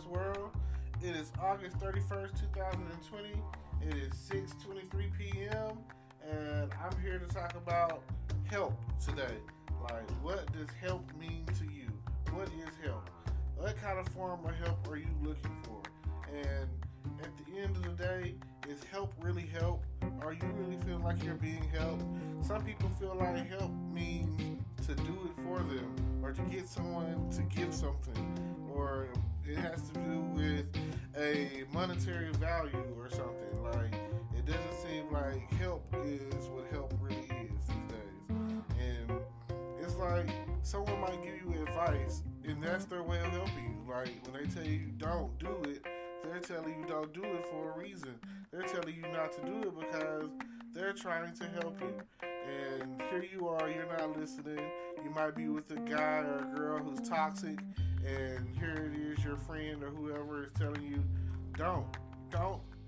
podcast world. It is August 31st, 2020. It is 6:23 p.m. and I'm here to talk about help today. Like, what does help mean to you? What is help? What kind of form of help are you looking for? And at the end of the day, is help really help? Are you really feeling like you're being helped? Some people feel like help means to do it for them, or to get someone to give something, or it has to do with a monetary value or something. Like, it doesn't seem like help is what help really is these days. And it's like someone might give you advice, and that's their way of helping you. Like, when they tell you don't do it, they're telling you don't do it for a reason. They're telling you not to do it because they're trying to help you. And here you are, you're not listening. You might be with a guy or a girl who's toxic, and here it is, your friend or whoever is telling you, don't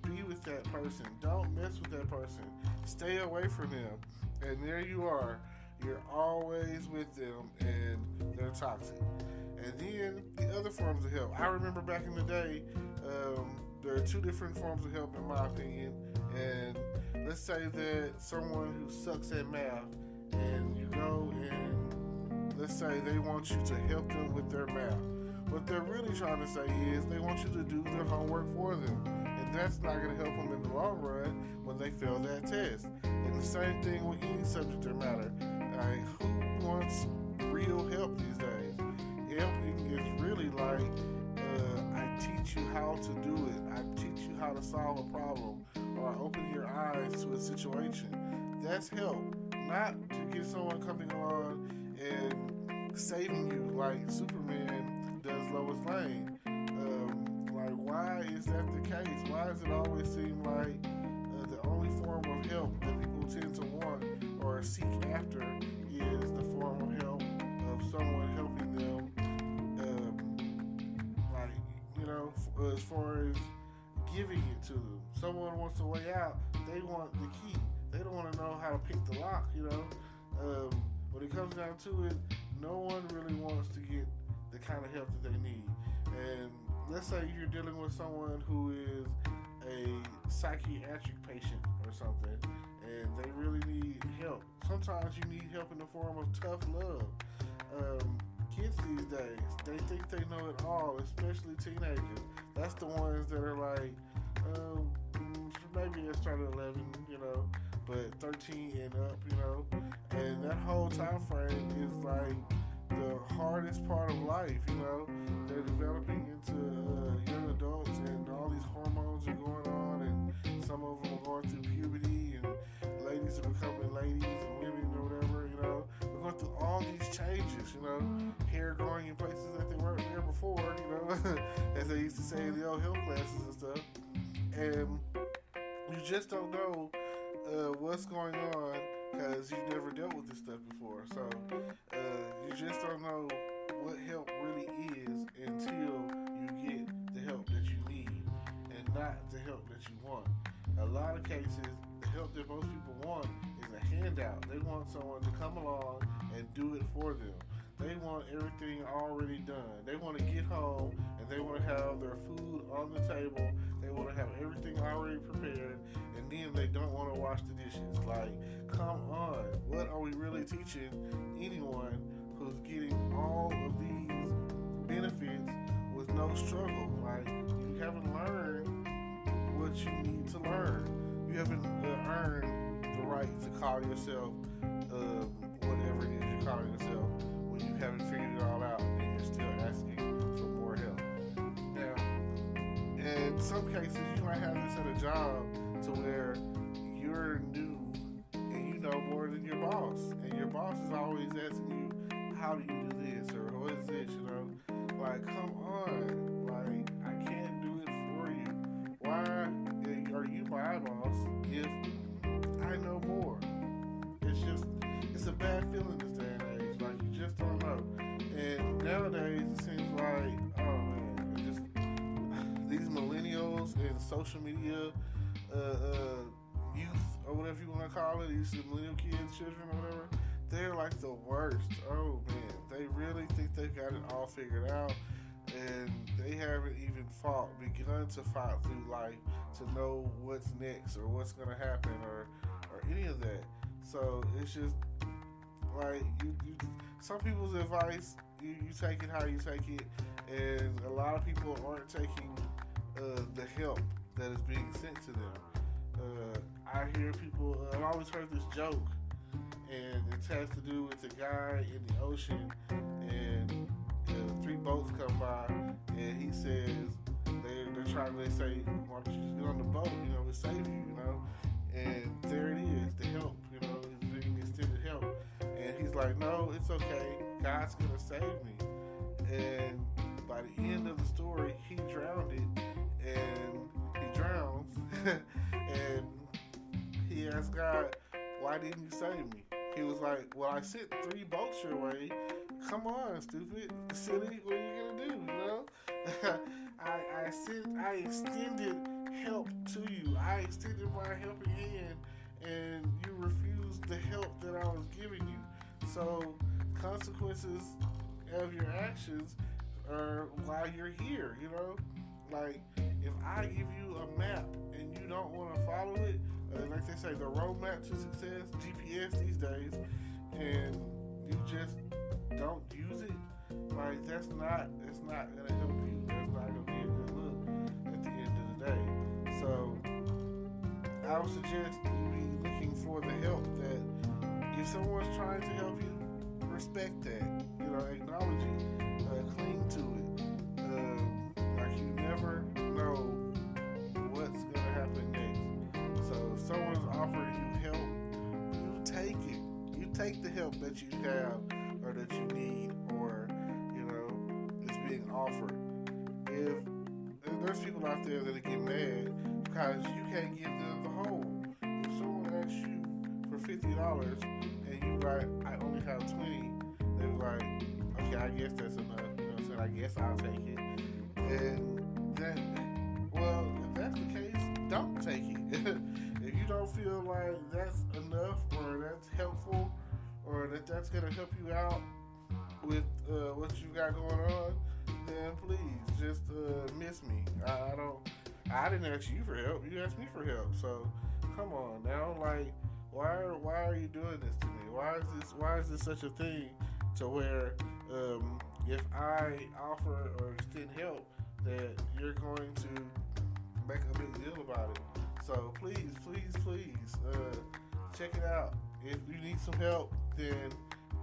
be with that person. Don't mess with that person. Stay away from them. And there you are. You're always with them, and they're toxic. And then the other forms of help. I remember back in the day, there are two different forms of help in my opinion. And let's say that someone who sucks at math, and you go and let's say they want you to help them with their math. What they're really trying to say is they want you to do their homework for them. And that's not going to help them in the long run when they fail that test. And the same thing with any subject or matter. Like, who wants real help these days? Helping is really like, I teach you how to do it. I teach you how to solve a problem. Or I open your eyes to a situation. That's help. Not to get someone coming along and saving you like Superman does Lois Lane. Like, why is that the case? Why does it always seem like the only form of help that people tend to want or seek after is the form of help of someone helping them, as far as giving it to them. Someone wants a way out, they want the key. They don't want to know how to pick the lock, When it comes down to it, no one really wants to get the kind of help that they need. And let's say you're dealing with someone who is a psychiatric patient or something, and they really need help. Sometimes you need help in the form of tough love. Kids these days, they think they know it all, especially teenagers. That's the ones that are like, maybe they started 11, but 13 and up, and that whole time frame is like the hardest part of life, They're developing into young adults, and all these hormones are going on, and some of them are going through puberty, and ladies are becoming ladies and women or whatever, We're going through all these changes, hair growing in places that they weren't there before, as they used to say in the old health classes and stuff. And you just don't know what's going on because you've never dealt with this stuff before. So you just don't know what help really is until you get the help that you need and not the help that you want. A lot of cases, the help that most people want is a handout. They want someone to come along and do it for them. They want everything already done. They want to get home and they want to have their food on the table. They want to have everything already prepared, and then they don't want to wash the dishes. Like, come on. What are we really teaching anyone who's getting all of these benefits with no struggle? Like, you haven't learned what you need to learn. You haven't earned the right to call yourself whatever it is you're calling yourself when you haven't figured it all out and you're still asking for more help. Now, in some cases, you might have this at a job to where you're new and you know more than your boss, and your boss is always asking you, how do you do this, or what is this, Like, come on. Like, I can't do it for you. Why are you my boss if I know more? It's a bad feeling this day and age. Like, you just don't know. And nowadays, it seems like, oh man, these millennials and social media youth, or whatever you want to call it, these millennial kids, children, or whatever, they're like the worst. Oh man, they really think they've got it all figured out. and they haven't even begun to fight through life to know what's next or what's gonna happen or any of that. So it's just like you some people's advice, you take it how you take it, and a lot of people aren't taking the help that is being sent to them. I hear people. I've always heard this joke, and it has to do with the guy in the ocean, and three boats come by, and he says they're trying. They say, "Why don't you just get on the boat? You know, it save you. You know." And there it is, the help. You know, it's being extended help, and he's like, "No, it's okay. God's gonna save me." And by the end of the story, he drowned it, and he drowns, and he asked God, "Why didn't you save me?" He was like, "Well, I sent three boats your way. Come on, stupid, silly. What are you gonna do? You know, I extended help to you. I extended my helping hand, and you refused the help that I was giving you. So consequences of your actions are why you're here. You know, like if I give you a map and you don't want to follow it." Like they say, the roadmap to success, GPS these days, and you just don't use it. Like that's not gonna help you. That's not gonna be a good look at the end of the day. So I would suggest you be looking for the help. That if someone's trying to help you, respect that. You know, acknowledge it, cling to it. Like you never know what's gonna happen next. So if someone's offering you help, you take it. You take the help that you have or that you need, or you know, it's being offered. If there's people out there that get mad because you can't give them the whole. If someone asks you for $50 and you like, I only have 20, they're like, okay, I guess that's enough. You know what I'm saying? I guess I'll take it. And then, well, if that's the case, don't take it. If you don't feel like that's enough or that's helpful or that's going to help you out with what you got going on, then please just miss me. I didn't ask you for help. You asked me for help. So come on now. Like, why are you doing this to me? Why is this such a thing to where if I offer or extend help that you're going to make a big deal about it? So please, check it out. If you need some help, then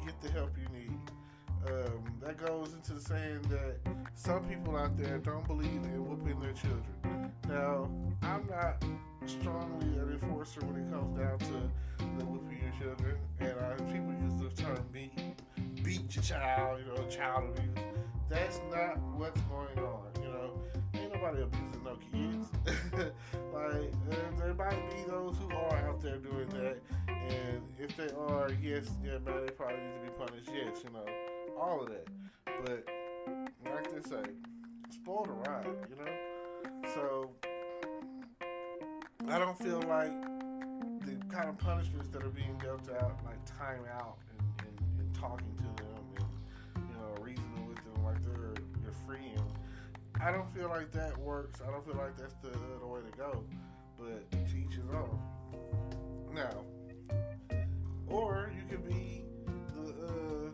get the help you need. That goes into the saying that some people out there don't believe in whooping their children. Now, I'm not strongly an enforcer when it comes down to the whooping your children, and people use the term beat your child, you know, child abuse. That's not what's going on, you know. Ain't nobody abusing no kids. Like, there might be those who are out there doing that, and if they are, yes, yeah, man, they probably need to be punished, yes, you know, all of that. But, like they say, spoil the ride, you know? So, I don't feel like the kind of punishments that are being dealt out, like time out and talking to them and, you know, reasoning with them like they're free. And I don't feel like that works. I don't feel like that's the way to go. But to each his own. Now, or you could be the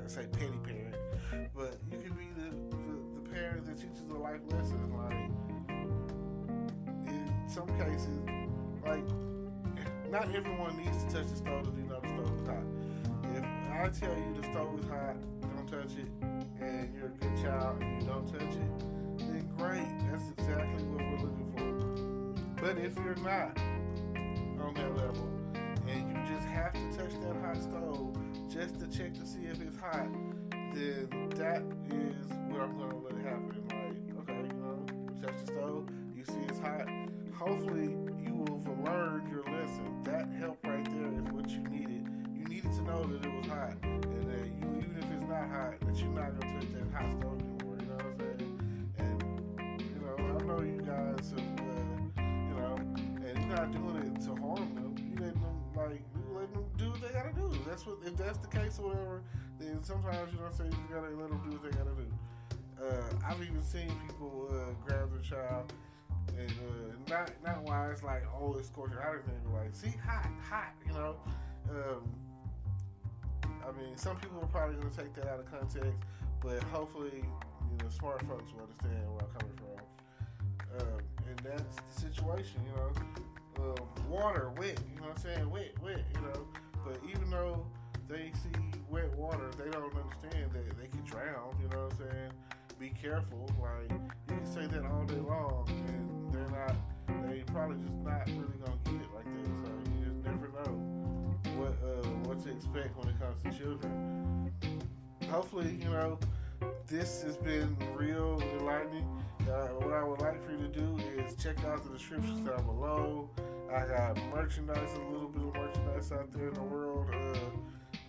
I say petty parent, but you could be the parent that teaches a life lesson. Like in some cases, like not everyone needs to touch the stove to know the stove is hot. If I tell you the stove is hot, don't touch it, and you're a good child and you don't touch it, then great. That's exactly what we're looking for. But if you're not on that level and you just have to touch that hot stove just to check to see if it's hot, then that is what I'm going to let happen. Like, okay, you know, you touch the stove, you see it's hot. Hopefully you will have learned your lesson. That help right there is what you needed. You needed to know that it was hot, and that you, even if it's not hot, that you're not going to touch that hot stove anymore. You know what I'm saying? And you know, I know you guys have, you know, and you're not doing it to harm them. You letting them do what they gotta do. if that's the case or whatever, then sometimes you know what I'm saying, you gotta let them do what they gotta do. I've even seen people grab their child and not why it's like, oh, it's scorching hot or anything, but like, see, hot, you know. I mean, some people are probably gonna take that out of context, but hopefully, you know, smart folks will understand where I'm coming from. And that's the situation, you know. Water, wet, you know what I'm saying? Wet, you know. But even though they see wet water, they don't understand that they can drown, you know what I'm saying? Be careful. Like, you can say that all day long, and they probably just not really gonna get it like that. So you just never know what to expect when it comes to children. Hopefully, you know, this has been real enlightening. What I would like for you to do is check out the descriptions down below. I got merchandise, a little bit of merchandise out there in the world.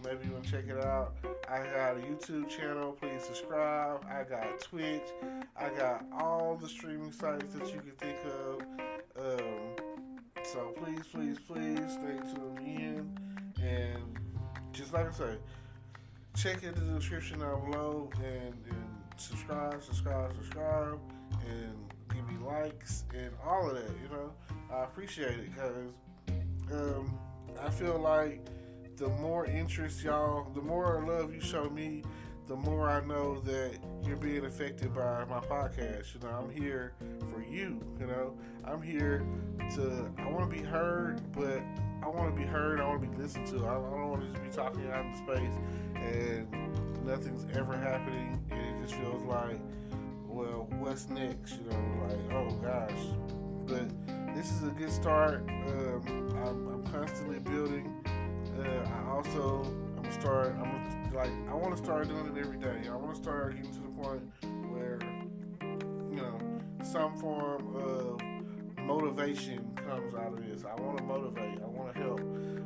Maybe you want to check it out. I got a YouTube channel. Please subscribe. I got Twitch. I got all the streaming sites that you can think of. So please stay tuned in. And just like I say, check into the description down below and subscribe, and give me likes and all of that, you know. I appreciate it because I feel like the more interest y'all, the more love you show me, the more I know that you're being affected by my podcast. You know, I'm here for you, you know. I'm here I want to be heard, but I want to be heard, I want to be listened to. I don't want to just be talking out in space and nothing's ever happening, and it just feels like, well, what's next? You know, like, oh gosh. But this is a good start. I'm constantly building. I want to start doing it every day. I want to start getting to the point where, you know, some form of motivation comes out of this. I want to motivate. I want to help.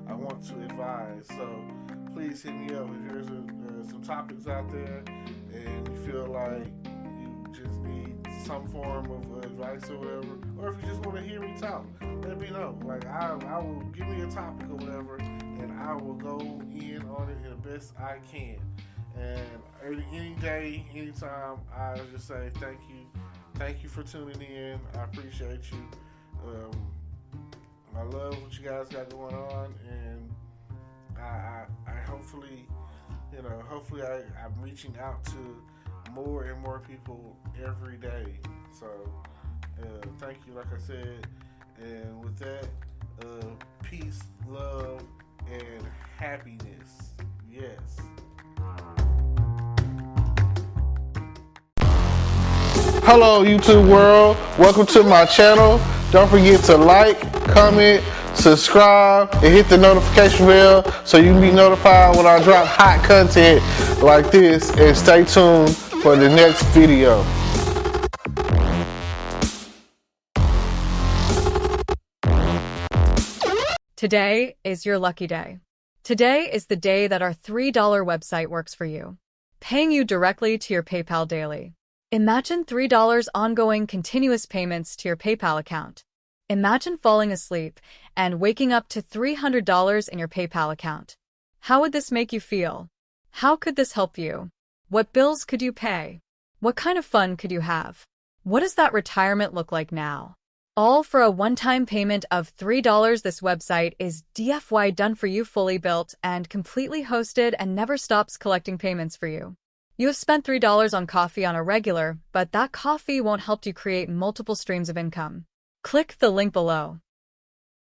I want to advise. So please hit me up if there's some topics out there and you feel like you just need some form of advice or whatever, or if you just want to hear me talk, let me know. Like, I will give me a topic or whatever, and I will go in on it in the best I can. And any day, anytime, I just say thank you for tuning in. I appreciate you. I love what you guys got going on, and I hopefully, you know, I'm reaching out to more and more people every day. So thank you, like I said. And with that, peace, love, and happiness. Yes. Hello, YouTube world. Welcome to my channel. Don't forget to like, comment, subscribe, and hit the notification bell so you can be notified when I drop hot content like this. And stay tuned for the next video. Today is your lucky day. Today is the day that our $3 website works for you, paying you directly to your PayPal daily. Imagine $3 ongoing continuous payments to your PayPal account. Imagine falling asleep and waking up to $300 in your PayPal account. How would this make you feel? How could this help you? What bills could you pay? What kind of fun could you have? What does that retirement look like now? All for a one-time payment of $3. This website is DFY done for you, fully built and completely hosted, and never stops collecting payments for you. You have spent $3 on coffee on a regular, but that coffee won't help you create multiple streams of income. Click the link below.